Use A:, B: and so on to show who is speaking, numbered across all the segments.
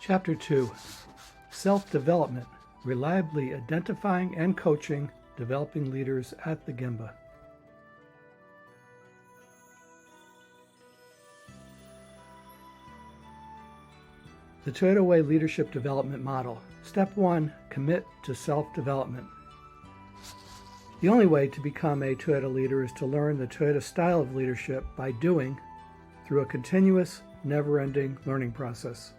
A: Chapter 2, Self-Development, Reliably Identifying and Coaching Developing Leaders at the Gemba. The Toyota Way Leadership Development Model. Step 1, commit to self-development. The only way to become a Toyota leader is to learn the Toyota style of leadership by doing through a continuous, never-ending learning process.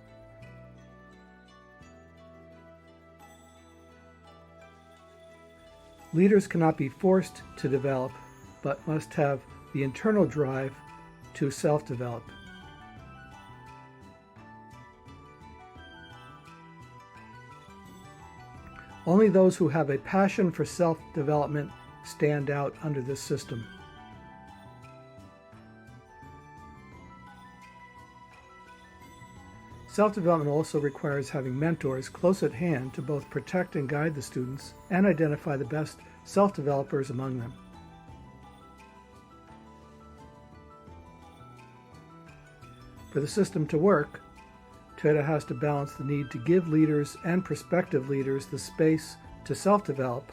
A: Leaders cannot be forced to develop, but must have the internal drive to self-develop. Only those who have a passion for self-development stand out under this system. Self-development also requires having mentors close at hand to both protect and guide the students and identify the best self-developers among them. For the system to work, Toyota has to balance the need to give leaders and prospective leaders the space to self-develop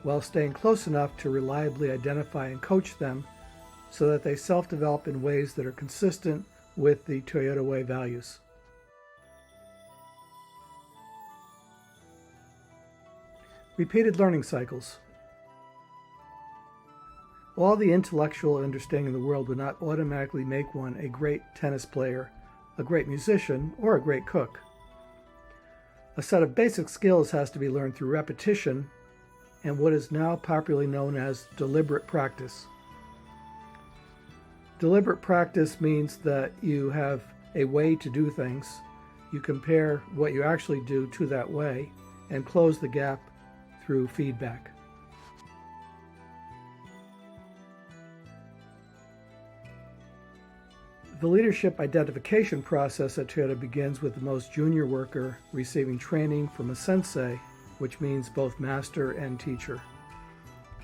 A: while staying close enough to reliably identify and coach them so that they self-develop in ways that are consistent with the Toyota Way values. Repeated learning cycles. All the intellectual understanding in the world would not automatically make one a great tennis player, a great musician, or a great cook. A set of basic skills has to be learned through repetition and what is now popularly known as deliberate practice. Deliberate practice means that you have a way to do things, you compare what you actually do to that way, and close the gap through feedback. The leadership identification process at Toyota begins with the most junior worker receiving training from a sensei, which means both master and teacher.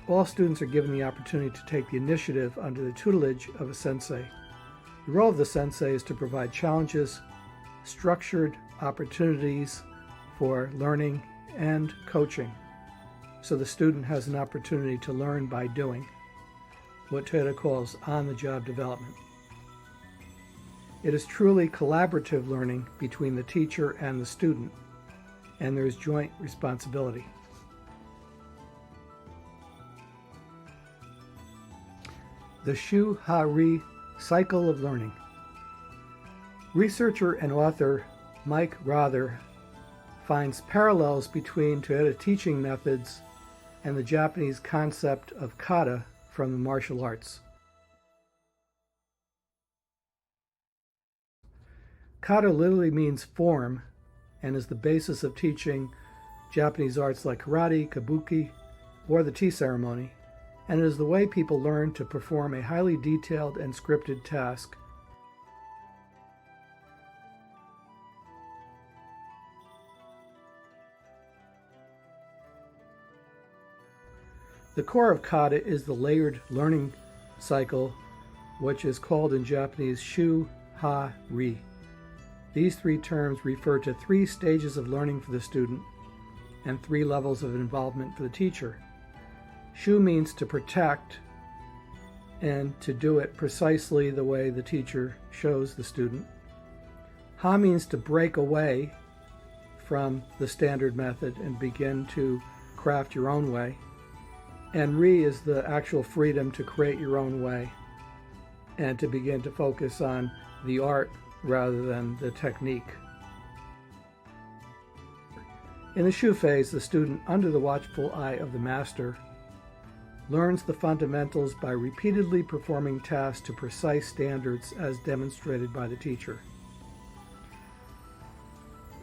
A: All students are given the opportunity to take the initiative under the tutelage of a sensei. The role of the sensei is to provide challenges, structured opportunities for learning and coaching, so the student has an opportunity to learn by doing, what Toyota calls on-the-job development. It is truly collaborative learning between the teacher and the student, and there is joint responsibility. The Shu Ha Ri cycle of learning. Researcher and author Mike Rother finds parallels between Toyota teaching methods and the Japanese concept of kata from the martial arts. Kata literally means form and is the basis of teaching Japanese arts like karate, kabuki, or the tea ceremony, and it is the way people learn to perform a highly detailed and scripted task. The core of kata is the layered learning cycle, which is called in Japanese Shu Ha Ri. These three terms refer to 3 stages of learning for the student and 3 levels of involvement for the teacher. Shu means to protect and to do it precisely the way the teacher shows the student. Ha means to break away from the standard method and begin to craft your own way. And Ri is the actual freedom to create your own way and to begin to focus on the art rather than the technique. In the Shu phase, the student, under the watchful eye of the master, learns the fundamentals by repeatedly performing tasks to precise standards as demonstrated by the teacher.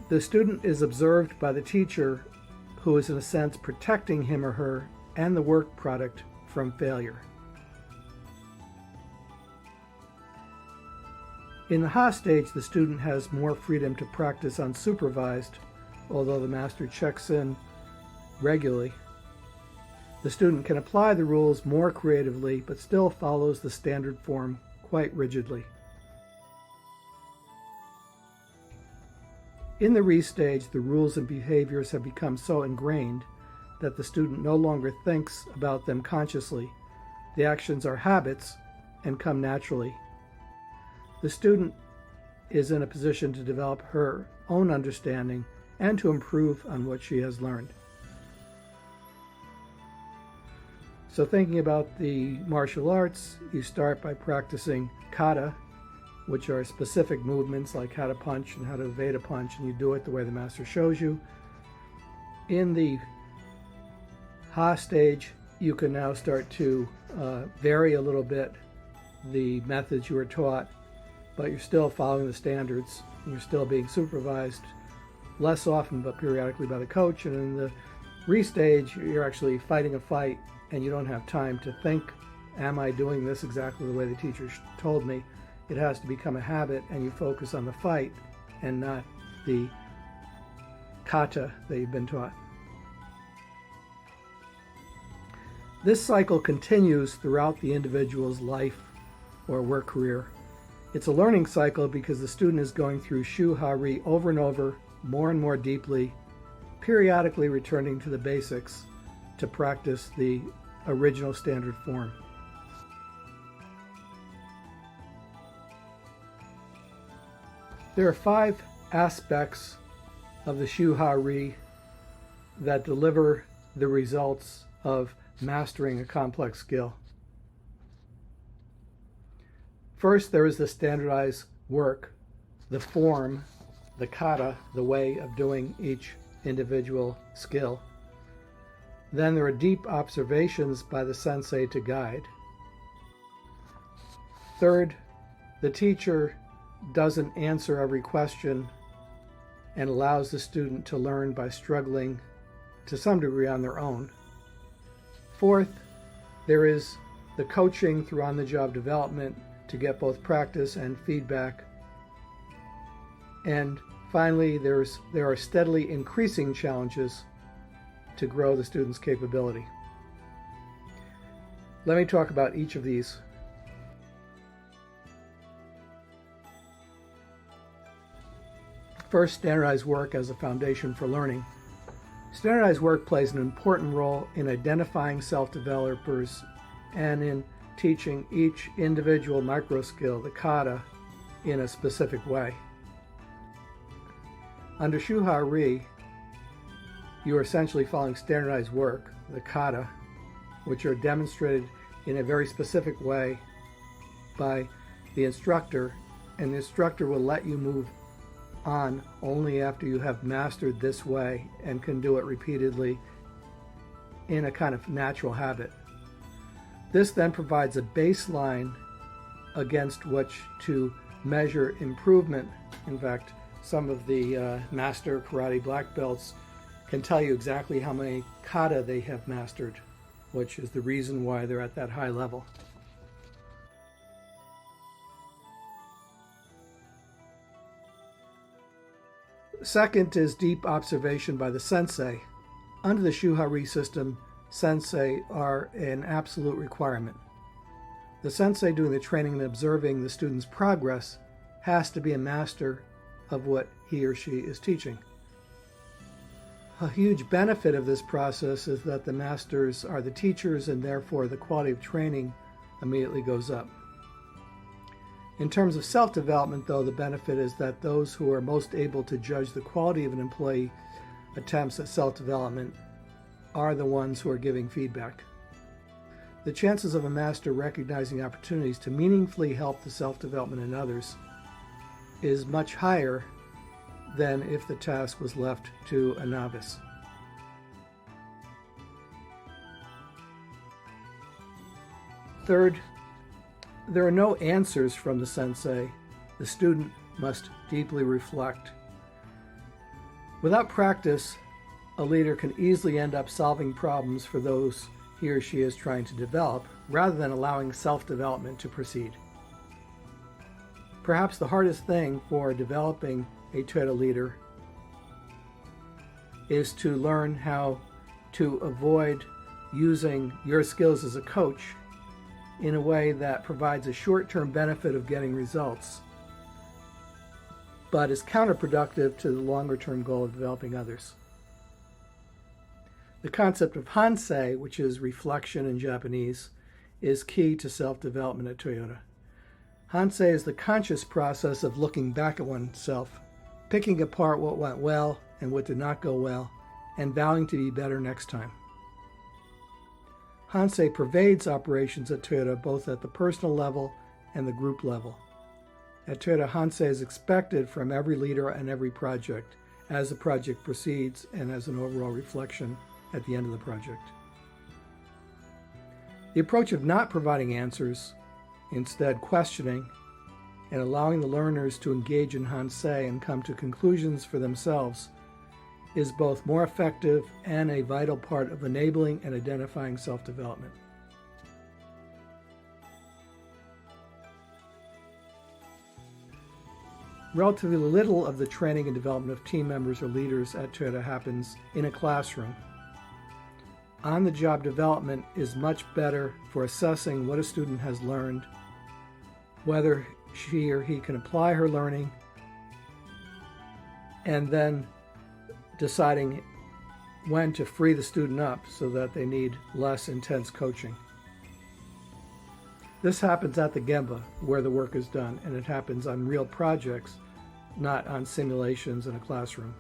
A: The student is observed by the teacher, who is in a sense protecting him or her and the work product from failure. In the Ha stage, the student has more freedom to practice unsupervised, although the master checks in regularly. The student can apply the rules more creatively, but still follows the standard form quite rigidly. In the Ri stage, the rules and behaviors have become so ingrained that the student no longer thinks about them consciously. The actions are habits and come naturally. The student is in a position to develop her own understanding and to improve on what she has learned. So thinking about the martial arts, you start by practicing kata, which are specific movements like how to punch and how to evade a punch, and you do it the way the master shows you. In the Ha stage, you can now start to vary a little bit the methods you were taught, but you're still following the standards. You're still being supervised, less often but periodically, by the coach. And in the Ri stage, you're actually fighting a fight and you don't have time to think, am I doing this exactly the way the teacher told me? It has to become a habit, and you focus on the fight and not the kata that you've been taught. This cycle continues throughout the individual's life or work career. It's a learning cycle because the student is going through Shu Ha Ri over and over, more and more deeply, periodically returning to the basics to practice the original standard form. There are 5 aspects of the Shu Ha Ri that deliver the results of mastering a complex skill. First, there is the standardized work, the form, the kata, the way of doing each individual skill. Then there are deep observations by the sensei to guide. Third, the teacher doesn't answer every question and allows the student to learn by struggling to some degree on their own. Fourth, there is the coaching through on-the-job development to get both practice and feedback. And finally, there are steadily increasing challenges to grow the student's capability. Let me talk about each of these. First, standardized work as a foundation for learning. Standardized work plays an important role in identifying self-developers and in teaching each individual micro-skill, the kata, in a specific way. Under Shu Ha Ri, you are essentially following standardized work, the kata, which are demonstrated in a very specific way by the instructor, and the instructor will let you move on only after you have mastered this way and can do it repeatedly in a kind of natural habit. This then provides a baseline against which to measure improvement. In fact, some of the master karate black belts can tell you exactly how many kata they have mastered, which is the reason why they're at that high level. Second is deep observation by the sensei. Under the Shu Ha Ri system, sensei are an absolute requirement. The sensei doing the training and observing the student's progress has to be a master of what he or she is teaching. A huge benefit of this process is that the masters are the teachers, and therefore the quality of training immediately goes up. In terms of self-development, though, the benefit is that those who are most able to judge the quality of an employee attempts at self-development are the ones who are giving feedback. The chances of a master recognizing opportunities to meaningfully help the self-development in others is much higher than if the task was left to a novice. Third, there are no answers from the sensei. The student must deeply reflect. Without practice, a leader can easily end up solving problems for those he or she is trying to develop, rather than allowing self-development to proceed. Perhaps the hardest thing for developing a Toyota leader is to learn how to avoid using your skills as a coach in a way that provides a short-term benefit of getting results, but is counterproductive to the longer-term goal of developing others. The concept of Hansei, which is reflection in Japanese, is key to self-development at Toyota. Hansei is the conscious process of looking back at oneself, picking apart what went well and what did not go well, and vowing to be better next time. Hansei pervades operations at Toyota both at the personal level and the group level. At Toyota, Hansei is expected from every leader and every project as the project proceeds and as an overall reflection at the end of the project. The approach of not providing answers, instead questioning, and allowing the learners to engage in Hansei and come to conclusions for themselves is both more effective and a vital part of enabling and identifying self-development. Relatively little of the training and development of team members or leaders at Toyota happens in a classroom. On-the-job development is much better for assessing what a student has learned, whether she or he can apply her learning, and then deciding when to free the student up so that they need less intense coaching. This happens at the Gemba, where the work is done, and it happens on real projects, not on simulations in a classroom.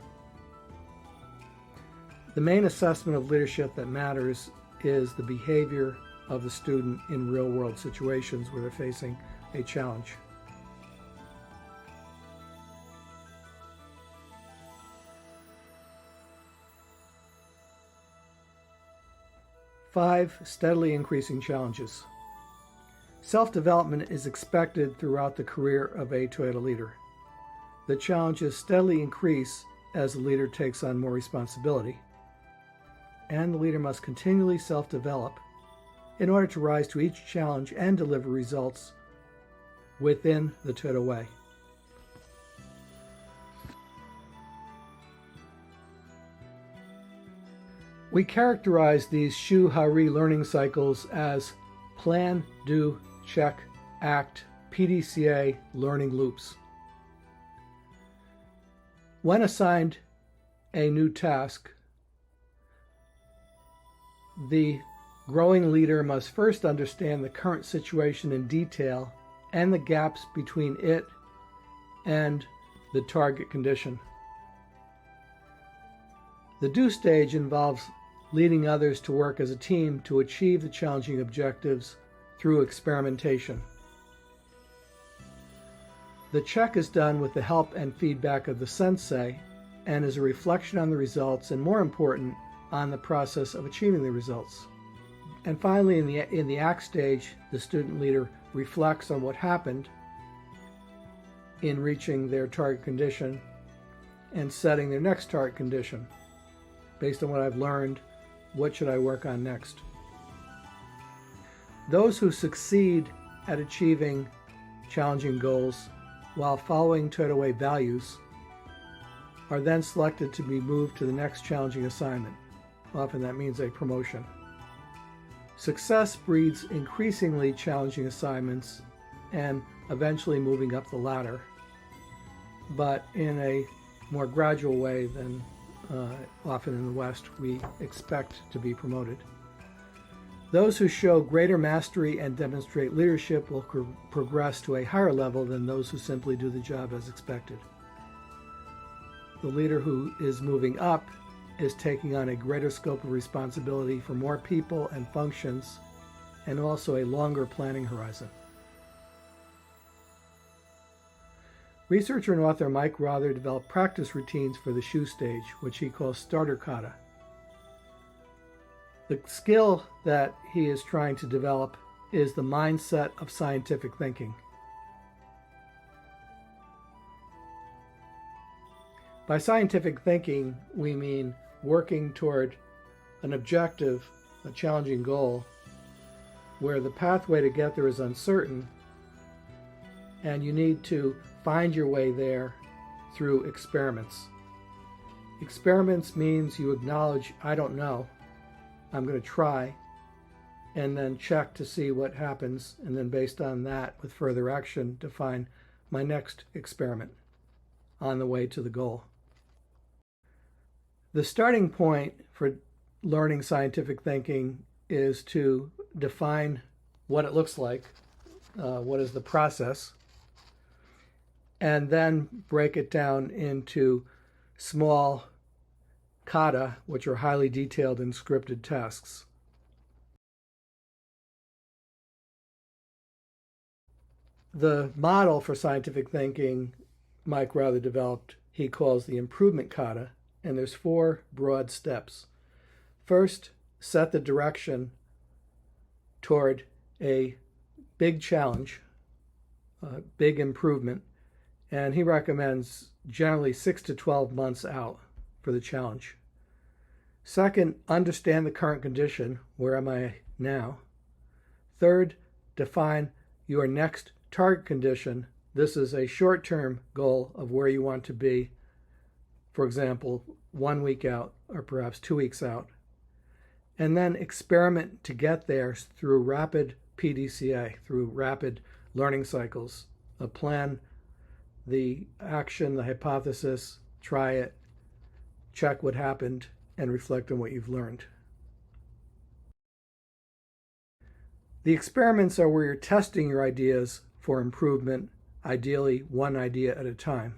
A: The main assessment of leadership that matters is the behavior of the student in real-world situations where they're facing a challenge. Five, steadily increasing challenges. Self-development is expected throughout the career of a Toyota leader. The challenges steadily increase as the leader takes on more responsibility, and the leader must continually self-develop in order to rise to each challenge and deliver results within the Toyota way. We characterize these Shu Ha Ri learning cycles as plan, do, check, act, PDCA learning loops. When assigned a new task, the growing leader must first understand the current situation in detail and the gaps between it and the target condition. The do stage involves leading others to work as a team to achieve the challenging objectives through experimentation. The check is done with the help and feedback of the sensei and is a reflection on the results and, more important, on the process of achieving the results. And finally, in the act stage, the student leader reflects on what happened in reaching their target condition and setting their next target condition. Based on what I've learned, what should I work on next? Those who succeed at achieving challenging goals while following Toyota Way values are then selected to be moved to the next challenging assignment. Often that means a promotion. Success breeds increasingly challenging assignments and eventually moving up the ladder, but in a more gradual way than often in the West we expect to be promoted. Those who show greater mastery and demonstrate leadership will progress to a higher level than those who simply do the job as expected. The leader who is moving up is taking on a greater scope of responsibility for more people and functions, and also a longer planning horizon. Researcher and author Mike Rother developed practice routines for the Shu stage, which he calls starter kata. The skill that he is trying to develop is the mindset of scientific thinking. By scientific thinking, we mean working toward an objective, a challenging goal, where the pathway to get there is uncertain, and you need to find your way there through experiments. Experiments means you acknowledge, I don't know, I'm going to try, and then check to see what happens, and then based on that, with further action, define my next experiment. on the way to the goal. The starting point for learning scientific thinking is to define what it looks like, what is the process, and then break it down into small kata, which are highly detailed and scripted tasks. The model for scientific thinking Mike Rowther developed, he calls the improvement kata, and there's 4 broad steps. First, set the direction toward a big challenge, a big improvement, and he recommends generally 6 to 12 months out for the challenge. Second, understand the current condition. Where am I now? Third, define your next target condition. This is a short-term goal of where you want to be, for example, 1 week out or perhaps 2 weeks out. And then experiment to get there through rapid PDCA, through rapid learning cycles. Plan the action, the hypothesis, try it, check what happened, and reflect on what you've learned. The experiments are where you're testing your ideas for improvement, ideally 1 idea at a time.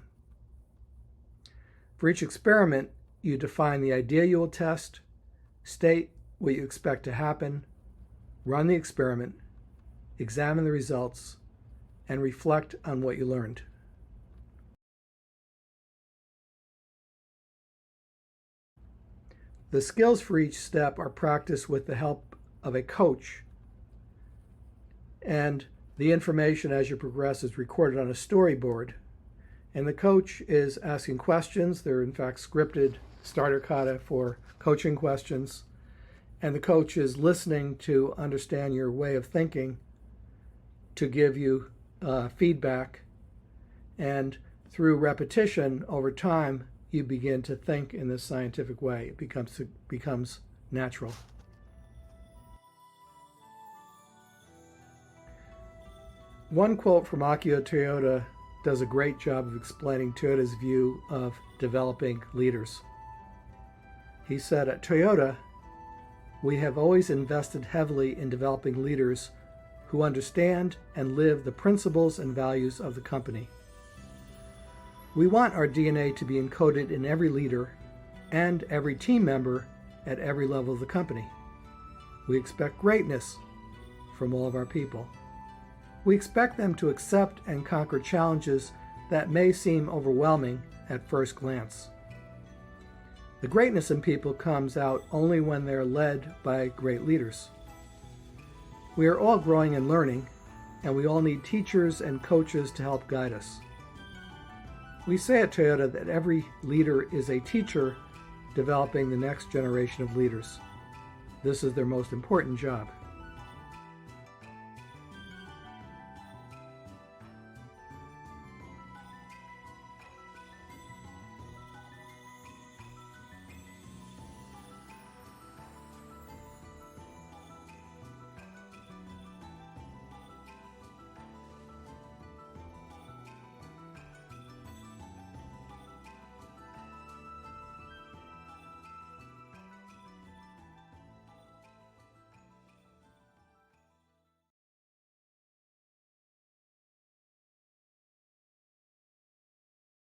A: For each experiment, you define the idea you will test, state what you expect to happen, run the experiment, examine the results, and reflect on what you learned. The skills for each step are practiced with the help of a coach, and the information as you progress is recorded on a storyboard. And the coach is asking questions. They're in fact scripted starter kata for coaching questions. And the coach is listening to understand your way of thinking, to give you feedback. And through repetition over time, you begin to think in this scientific way. It becomes natural. One quote from Akio Toyoda does a great job of explaining Toyoda's view of developing leaders. He said, "At Toyota, we have always invested heavily in developing leaders who understand and live the principles and values of the company. We want our DNA to be encoded in every leader and every team member at every level of the company. We expect greatness from all of our people. We expect them to accept and conquer challenges that may seem overwhelming at first glance. The greatness in people comes out only when they're led by great leaders. We are all growing and learning, and we all need teachers and coaches to help guide us. We say at Toyota that every leader is a teacher developing the next generation of leaders. This is their most important job."